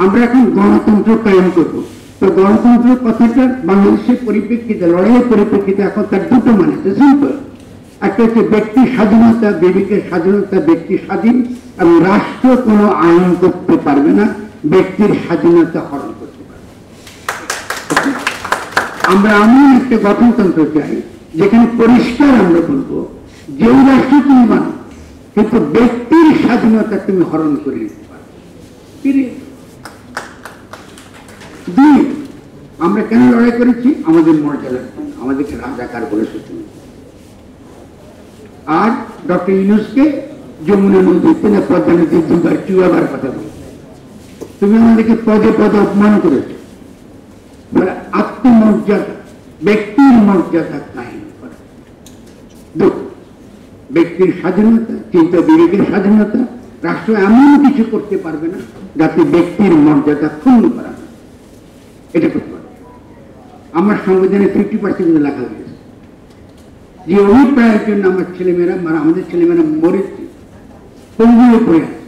আমরা এখন গণতন্ত্র কায়েম করবো। তো গণতন্ত্রের কথাটা বাংলাদেশের পরিপ্রেক্ষিতে, লড়াইয়ের পরিপ্রেক্ষিতে এখন তার দুটো মানে আছে, সিম্পল। একটা হচ্ছে ব্যক্তির স্বাধীনতা, বিবেকের স্বাধীনতা, ব্যক্তি স্বাধীন, এবং রাষ্ট্র কোনো আইন করতে পারবে না, ব্যক্তির স্বাধীনতা হরণ করতে পারবে। আমরা এমন একটা গঠনতন্ত্র চাই যেখানে পরিষ্কার আমরা বলবো যে রাষ্ট্র তুমি মানো, কিন্তু ব্যক্তির স্বাধীনতা তুমি হরণ করে নিতে পারো। দুই, আমরা কেন লড়াই করেছি? আমাদের মর্যাদা, আমাদেরকে রাজাকার বলেছে তুমি। আর ডক্টর ইউনূসকে যমুনা নদীতে না পদ্মা নদীর দুবার চুয়াবার কথা বলছে, তুমি আমাদেরকে পদে পদে অপমান করেছো। বলে আত্মমর্যাদা, ব্যক্তির মর্যাদা কায়েম করা। ব্যক্তির স্বাধীনতা, চিন্তা বিবেকের স্বাধীনতা, রাষ্ট্র এমন কিছু করতে পারবে না যাতে ব্যক্তির মর্যাদা ক্ষুণ্ণ করা হয়। এটা করতে পারবে। আমার সংবিধানে 50% লেখা হয়েছে যে অভিপ্রায়ের জন্য আমার ছেলেমেয়েরা, আমাদের ছেলেমেয়েরা মরেছে, পঙ্গুয়ে পড়ে আছে,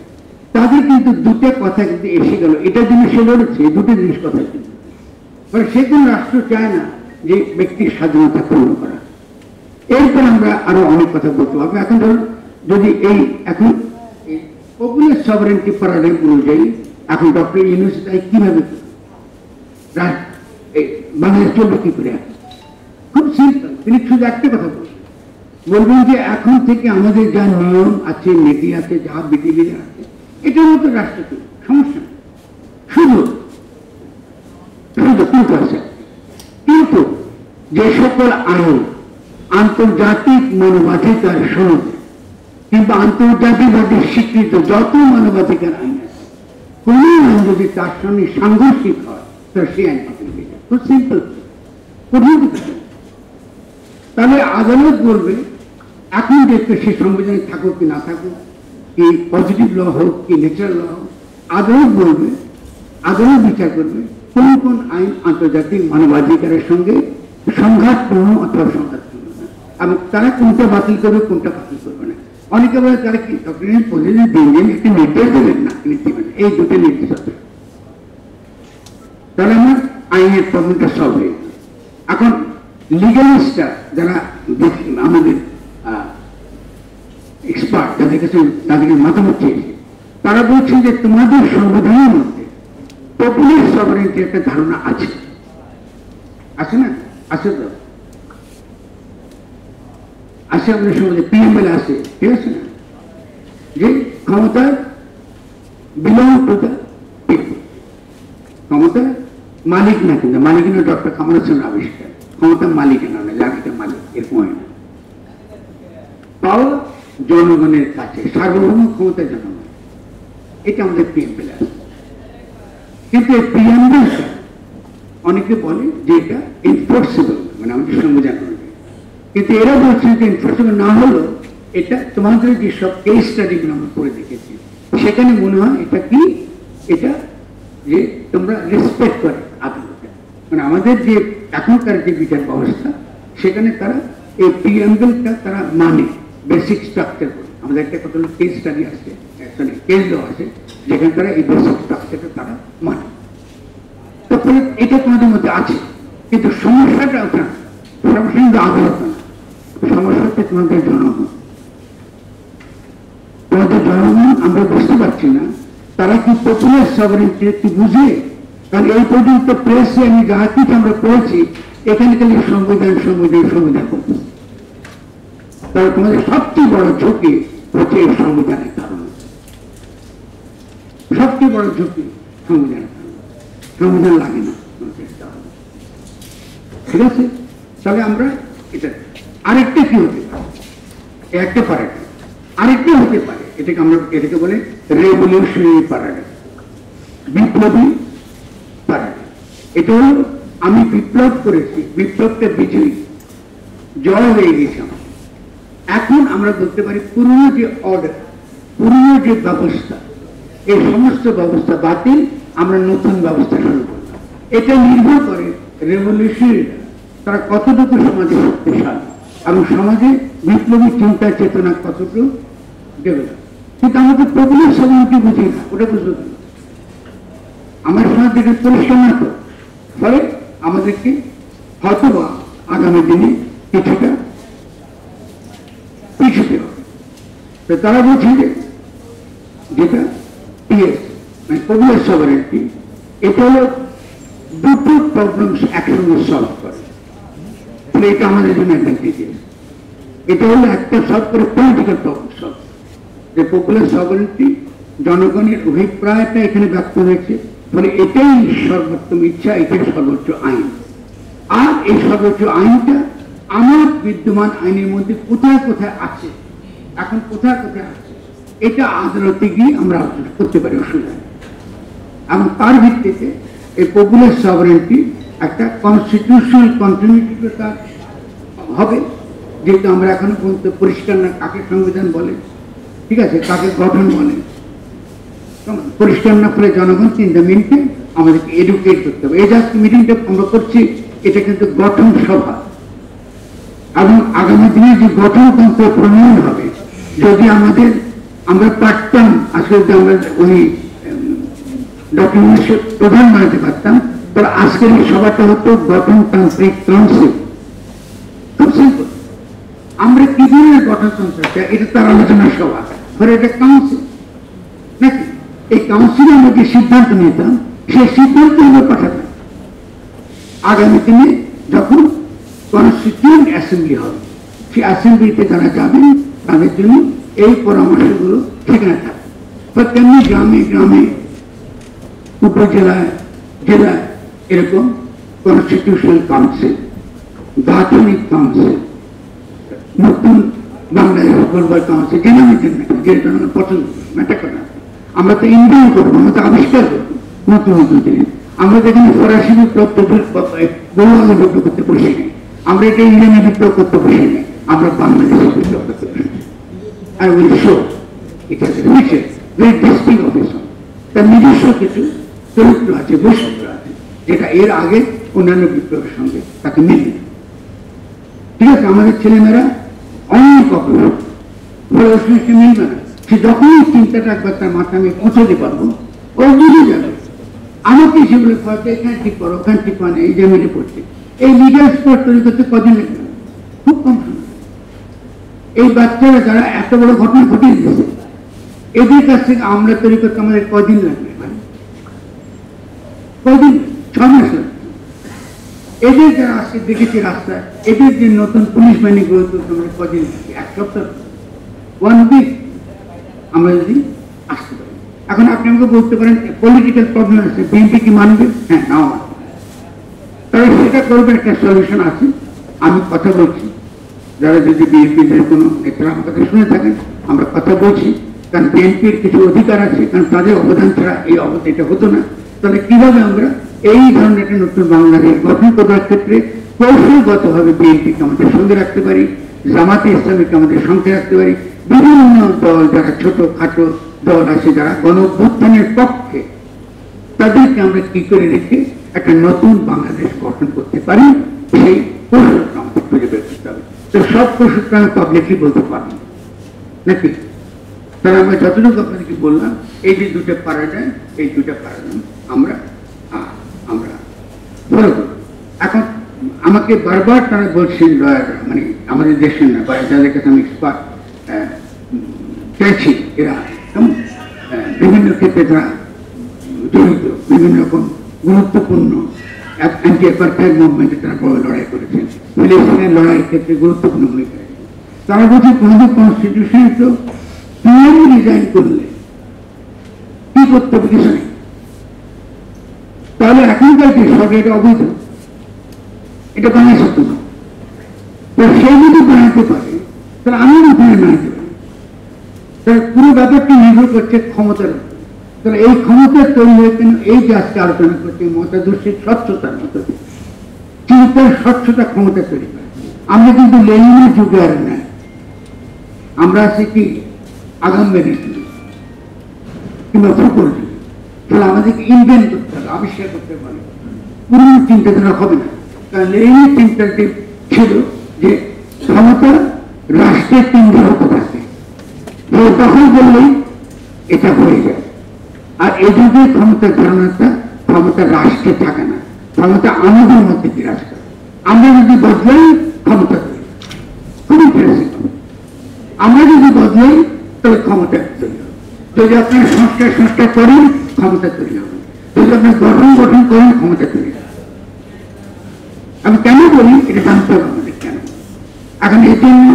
তাদের কিন্তু দুটো কথা কিন্তু এসে গেল, এটার জন্য সে লড়েছে, দুটো জিনিস কথা কিন্তু। সে কোন রাষ্ট্র চায় না যে ব্যক্তির স্বাধীনতা পূর্ণ করা। এরপর আমরা আরো অনেক কথা বলতে পারবো। এখন ধরুন যদি এখন পপুলার সভারেন্টি প্যারাডাইম অনুযায়ী এখন ডক্টর ইউনূস কিভাবে বাংলাদেশ চলবে কি করে? খুব সিম্পল, তিনি শুধু একটা কথা বলবেন যে এখন থেকে আমাদের যা নিয়ম আছে, নীতি আছে, যা বিধিবিধান আছে, এটার মতো রাষ্ট্র চলবে, সমস্যা নেই। শুধু কিন্তু যে সকল আইন আন্তর্জাতিক মানবাধিকার সনদ কিংবা আন্তর্জাতিকভাবে স্বীকৃত যত মানবাধিকার আইন আছে, কোন আইন যদি তার সঙ্গে সাংঘর্ষিক হয় তাহলে সেই আইন খুব সিম্পল, তাহলে আদালত বলবে এখন দেখতে সে সংবিধানে থাকুক কি না থাকুক, কি পজিটিভ ল হোক কি ন্যাচারাল ল হোক, আদালত বলবে, আদালত বিচার করবে কোন কোন আইন আন্তর্জাতিক মানবাধিকারের সঙ্গে সংঘাতপূর্ণ অথবা সংঘাতপূর্ণ না, এবং তারা কোনটা বাতিল করবে কোনটা বাতিল করবে না। অনেকে বলে তারা কি প্রতিদিন দিন একটি নির্দেশ দেবেন না, এই দুটো নির্দেশ আছে, তাহলে আমার আইনের প্রবলেমটা সলভ হয়ে গেল। এখন লিগালিস্টরা যারা আমাদের এক্সপার্ট, যাদের কাছে তাদেরকে মতামত চেয়েছে, তারা বলছেন যে তোমাদের সংবিধানের মধ্যে পপুলার সভারেন্টি একটা ধারণা আছে, আছে না? আছে তো, আছে আমাদের সমাজে, পিএমএল আছে, ঠিক আছে না? যে ক্ষমতা বিলং টু দ্য পিপল, ক্ষমতা মালিক না, কিন্তু মালিক না ডক্টর কামাল হোসেন আবিষ্কার, ক্ষমতা মালিক না, জাতিটা মালিক, এরকম হয় না। পাওয়া জনগণের কাছে, সার্বভৌম ক্ষমতা জনগণ, এটা আমাদের পিএমএল আছে। কিন্তু এই পিএমএলটা অনেকে বলে যে এটা এনফোর্সেবল, মানে আমাদের সংবিধান অনুযায়ী, কিন্তু এরা বলছে যে এনফোর্সেবল না হলেও এটা তোমাদের যে সব কেস স্টাডিগুলো আমরা পড়ে দেখেছি সেখানে মনে হয় এটা কি, এটা যে তোমরা রেসপেক্ট করে আদালতে, মানে আমাদের যে এখনকার যে বিচার ব্যবস্থা সেখানে তারা এই প্রিঅ্যাম্বলটা তারা মানে, বেসিক স্ট্রাকচার করে। আমাদের একটা কত কেস স্টাডি আছে, কেস ল আছে, যেখানে তারা এই বেসিক স্ট্রাকচারটা তারা মানে। তারপরে এটা তোমাদের মধ্যে আছে, কিন্তু সমস্যাটা ওটা, সমস্যা কিন্তু আদালত না, সমস্যা হচ্ছে তোমাদের জনগণ। তোমাদের জনগণ আমরা বুঝতে পারছি না তারা কি পপুলার সভারেন্টি কি বুঝে। কারণ এই পর্যন্ত প্রেসে আমি যা কিছু আমরা পড়েছি এখানে খালি সংবিধান সংবিধান সংবিধান করতেছি। তাহলে তোমাদের সবচেয়ে বড় ঝুঁকি হচ্ছে এই সংবিধানের কারণে। সবচেয়ে বড় ঝুঁকি সংবিধানের কারণে। সংবিধান লাগে না, ঠিক আছে? তাহলে আমরা এটা আরেকটা কি হতে পারে, একটা প্যারাডাইম আরেকটা হতে পারে, এটাকে বলে রেভলিউশনারি প্যারাডাইম, বিপ্লবী প্যারাডাইম। এটা হলো আমি বিপ্লব করেছি, বিপ্লবটা বিজয়ী, জয় হয়ে গেছে আমার। এখন আমরা বলতে পারি পুরনো যে অর্ডার, পুরনো যে ব্যবস্থা, এই সমস্ত ব্যবস্থা বাতিল, আমরা নতুন ব্যবস্থা শুরু করলাম। এটা নির্ভর করে রেভলিউশনারিরা তারা কতটুকু সমাজে শক্তিশালী এবং সমাজে বিপ্লবী চিন্তা চেতনা কতটুকু ডেভেলপ। কিন্তু আমাদের পপুলার সমাজকে বুঝি না, ওটা বুঝবো কেন? আমার সমাজ যেটা পরিষ্কার না তো, ফলে আমাদেরকে হয়তো বা আগামী দিনে কিছুটা পিছুতে হবে। তো তারা বলছে যে যেটা পিএস মানে পপুলার সভারেন্টি, এটা হলো দুটো প্রবলেম একসঙ্গে সলভ করে। এটা আমাদের জন্য অ্যাডভান্টেজ। এটা হলো একটা সলভ করে পলিটিক্যাল প্রবলেম সলভ, যে পপুলার সভারেন্টি জনগণের অভিপ্রায়টা এখানে ব্যক্ত হয়েছে, ফলে এটাই সর্বোত্তম ইচ্ছা, এটাই সর্বোচ্চ আইন। আর এই সর্বোচ্চ আইনটা আমার বিদ্যমান আইনের মধ্যে কোথায় কোথায় আছে, এখন কোথায় কোথায় আছে, এটা আদালতে গিয়ে আমরা আলোচনা করতে পারি, অসুবিধা নেই। এবং তার ভিত্তিতে এই পপুলার সভারেন্টি একটা কনস্টিটিউশনাল কন্টিনিউটি হবে, যেহেতু আমরা এখনো পর্যন্ত পরিষ্কার না কাকে সংবিধান বলে, ঠিক আছে, কাকে গঠন বলে পরিষ্কার না, ফলে জনগণ চিন্তা মিনিটে আমাদেরকে এডুকেট করতে হবে। এই যে মিটিংটা আমরা করছি, এটা কিন্তু গঠন সভা, এবং আগামী দিনে যে গঠনতন্ত্র প্রণয়ন হবে, যদি আমরা পারতাম আসলে যদি আমরা ওই ডকুমেন্টের প্রধান বানাতে পারতাম, তাহলে আজকের এই সভাটা হতো গঠনতান্ত্রিক কাউন্সিল। আমরা কি ধরনের গঠনতন্ত্র, এটা তার আলোচনা সভা, ফলে এটা কাউন্সিল নাকি? এই কাউন্সিলে আমরা যে সিদ্ধান্ত নিতাম, সেই সিদ্ধান্ত আমরা পাঠাতাম। আগামী দিনে যখন কনস্টিটিউয়েন্ট অ্যাসেম্বলি হবে, সেই অ্যাসেম্বলিতে যারা যাবেন তাদের জন্য এই পরামর্শগুলো ঠিকানা থাকবে। বা তেমনি গ্রামে গ্রামে, উপজেলায়, জেলায় এরকম কনস্টিটিউশনাল কাউন্সিল, গাঠনিক কাউন্সিল, নতুন বাংলাদেশ গড়বার কাউন্সিল, যে জনগণ পছন্দ ম্যাটার করে না। আমরা তো ইন্ডিয়ান করবো, আমরা তো আবিষ্কার করবো নতুন নতুন জিনিস। আমরা যেখানে ফরাসি বিপ্লব করতে বসি নেই, আমরা এটা ইন্ডিয়ান বিপ্লব করতে বসি নেই, আমরা বাংলাদেশের বিপ্লব করতে বসি। I will show it has a feature, very distinct of its own. তার নিজস্ব কিছু চরিত্র আছে, বৈশিষ্ট্য আছে, যেটা এর আগে অন্যান্য বিপ্লবের সঙ্গে তাকে মিলবে। ঠিক আছে, আমাদের ছেলেমেয়েরা অনেক অপরাধ মিলবে না। সে যখনই চিন্তাটা একবার তার মাথা আমি পৌঁছাতে পারবো, ও বুঝে যাবে। আমাকে সেগুলো হয়তো এখানে ঠিক করো, ওখানে ঠিক মানে এই যে মেরে পড়ছে, এই লিডার স্পট তৈরি করতে কদিন লাগবে? খুব কম সময়। এই বাচ্চারা যারা এত বড় ঘটনা ঘটিয়ে দিয়েছে, এদের কাছ থেকে আমরা তৈরি করতে আমাদের কদিন লাগবে? কদিন? 6 মাস লাগবে। এদের যারা আজকে দেখেছি রাস্তায়, এদের যে নতুন পুলিশ বাহিনী গড়ে তুলতে আমাদের কদিন লাগবে? 1 সপ্তাহ, 1 উইক আমরা যদি আসতে পারি। এখন আপনি আমাকে বলতে পারেন পলিটিক্যাল প্রবলেম আছে, বিএনপি কি মানবে? হ্যাঁ, নাও মানবে। তবে সেটা করবে, একটা সলিউশন আছে। আমি কথা বলছি, যারা যদি বিএনপির কোনো নেতারা আমার কথা শুনে থাকেন, আমরা কথা বলছি, কারণ বিএনপির কিছু অধিকার আছে, কারণ তাদের অবদান ছাড়া এই এটা হতো না। তাহলে কিভাবে আমরা এই ধরনের একটা নতুন বাংলাদেশ গঠন করার ক্ষেত্রে কৌশলগতভাবে বিএনপিকে আমাদের সঙ্গে রাখতে পারি, জামাতে ইসলামীকে আমাদের সঙ্গে রাখতে পারি, বিভিন্ন দল যারা ছোট খাটো দল আছে যারা গণ অভ্যুত্থানের পক্ষে, তাদেরকে আমরা কি করে রেখে একটা নতুন বাংলাদেশ গঠন করতে পারি, সেই কৌশলটা আমাদের খুঁজে বের করতে হবে। তো সব কৌশলটা আমি পাবলিকলি বলতে পারবো নাকি? তাহলে আমরা যতটুকু আপনাদেরকে বললাম, এই যে দুটো প্যারাডাইম, এই দুটো প্যারাডাইম আমরা ফলো করব। এখন আমাকে বারবার তারা বলছেন লয়াররা, মানে আমাদের দেশের না, বা যাদের কাছে আমি এক্সপার্ট পেয়েছি, এরা বিভিন্ন ক্ষেত্রে তারা জড়িত, বিভিন্ন রকম গুরুত্বপূর্ণ অ্যান্টি অ্যাপার্থাইড মুভমেন্টে তারা বড় লড়াই করেছেন, ফিলিস্তিনের লড়াইয়ের ক্ষেত্রে গুরুত্বপূর্ণ ভূমিকা রেখেছেন। তারা বলছে তোমাদের কনস্টিটিউশন তো পিএম রিজাইন করলে কি করতে হবে কিছু নেই, তাহলে এখনকার যে সরকার এটা অবৈধ, এটা বানায় সত্য না। তো সেই যদি বানাতে পারে তাহলে আমি ওখানে বানাতে পারি। তাহলে পুরো ব্যাপারটি নির্ভর করছে ক্ষমতার উপর। তাহলে এই ক্ষমতা তৈরি হয়ে কেন এই যে আজকে আলোচনা করছে মতাদর্শের স্বচ্ছতার মতো চিন্তার স্বচ্ছতা ক্ষমতা তৈরি করে। আমরা কিন্তু লেনিনের যুগে আর নাই, আমরা আছি কি আগাম মেনে কিংবা ফুকর যুগে। তাহলে আমাদেরকে ইনভেন্ট করতে হবে, আবিষ্কার করতে পারে, পুরনো চিন্তাধারা হবে না। কারণ লেনিনের চিন্তাটি ছিল যে ক্ষমতা রাষ্ট্রের কেন্দ্রে হতে থাকে, তখন বললেই এটা হয়ে যায়। আর এই যুগে ক্ষমতার ধারণাটা ক্ষমতা রাষ্ট্রে থাকে না, ক্ষমতা আমাদের মধ্যে বিরাজ করে। আমরা যদি বদলাই ক্ষমতা তৈরি, খুব ইন্টারেস্টিং। আমরা যদি বদলাই তবে ক্ষমতা তৈরি হবে। যদি আপনার সংস্কার করেন ক্ষমতা তৈরি হবে, যদি আপনার গঠন করেন ক্ষমতা তৈরি হবে। আমি কেন বলি এটা জানতে হবে আমাদের কেন। এখন এই জন্য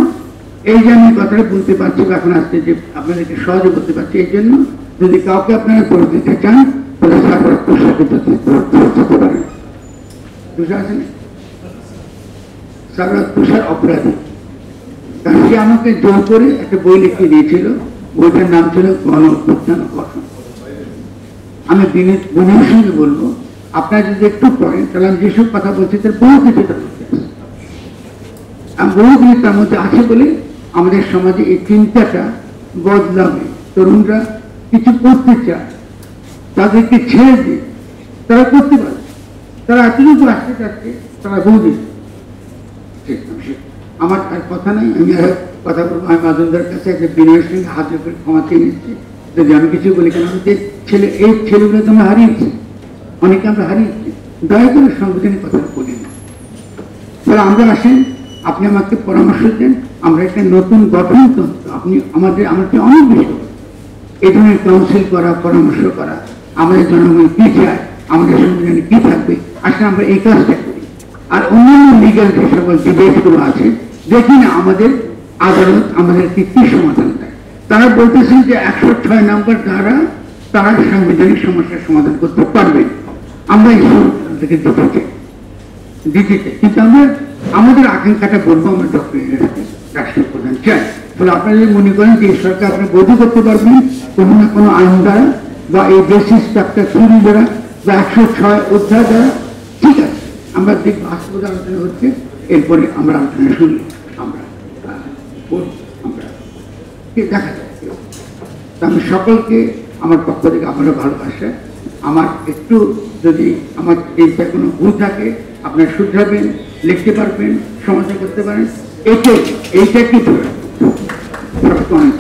এই যে আমি কথাটা বলতে পারছি, এখন আসছে যে আপনাদেরকে সহজে বলতে পারছি, এই জন্য যদি কাউকে আপনারা করে দিতে চান তাহলে সাগরত তুষারকে যেতে পারেন। তুষার আছে না, সাগরত তুষার অপরাধী, কারণ সে আমাকে জোর করে একটা বই লিখে দিয়েছিল, বইটার নাম ছিল গণ অভ্যুত্থান ও গঠন। আমি বিনয়ের সঙ্গে বলবো আপনারা যদি একটু পড়েন তাহলে আমি যেসব কথা বলছি তার বহু কিছু তার মধ্যে আছে। আমি বহু কিছু তার মধ্যে আছে বলে আমাদের সমাজে এই চিন্তাটা বদলাবে। তরুণরা কিছু করতে চায়, তাদেরকে ছেড়ে দিয়ে তারা করতে পারে, তারা এতটুকু আসতে চাচ্ছে, তারা বুঝে। আমার আর কথা নাই, আমি আর কথা বলবো। আমি মাজুমদার কাছে একটা বিনয়ের সঙ্গে হাত করে ক্ষমা চেয়ে নিচ্ছি যদি আমি কিছু বলি, কেন আমাদের এই ছেলেগুলো তো আমরা হারিয়েছি, অনেকে আমরা হারিয়েছি। দয়া করে সাংবিধানিক কথা বলি না। তাহলে আমরা আসেন, আপনি আমাকে পরামর্শ দেন, আমরা একটা নতুন গঠনতন্ত্র আপনি আমাদের অনেক বেশি এই ধরনের কাউন্সিল করা, পরামর্শ করা, আমাদের জনগণ কি চায়, আমাদের সংবিধানে কি থাকবে, আসলে আমরা এই কাজটা করি। আর অন্যান্য লিগাল যে সকল ডিবেটগুলো আছে দেখি না আমাদের আদালত আমাদেরকে কি সমাধান দেয়। তারা বলতেছেন যে 106 নম্বর দ্বারা তারা সাংবিধানিক সমস্যার সমাধান করতে পারবে। আমরা এই থেকে দিতে চাই, কিন্তু আমরা আমাদের আকাঙ্ক্ষাটা বলবো আমরা ডক্টর রাষ্ট্রপ্রধান চাই। ফলে আপনারা যদি মনে করেন যে এই সরকার আপনি বৈধ করতে পারবেন কোনো না কোনো আইন দ্বারা বা এই বেসিস চ্যাপ্টার 3 দ্বারা বা 106 অধ্যায় দ্বারা, ঠিক আছে, আমরা দেখব হাসপাতাল আলোচনা হচ্ছে, এরপরে আমরা আলোচনা শুনি, আমরা দেখা যায়। আমি সকলকে আমার পক্ষ থেকে আমারও ভালোবাসা। আমার একটু যদি আমার এইটা কোনো ভুল থাকে আপনারা শুধরাবেন, লিখতে পারবেন, সমাধান করতে পারেন। এইটা কি ধরে অনেক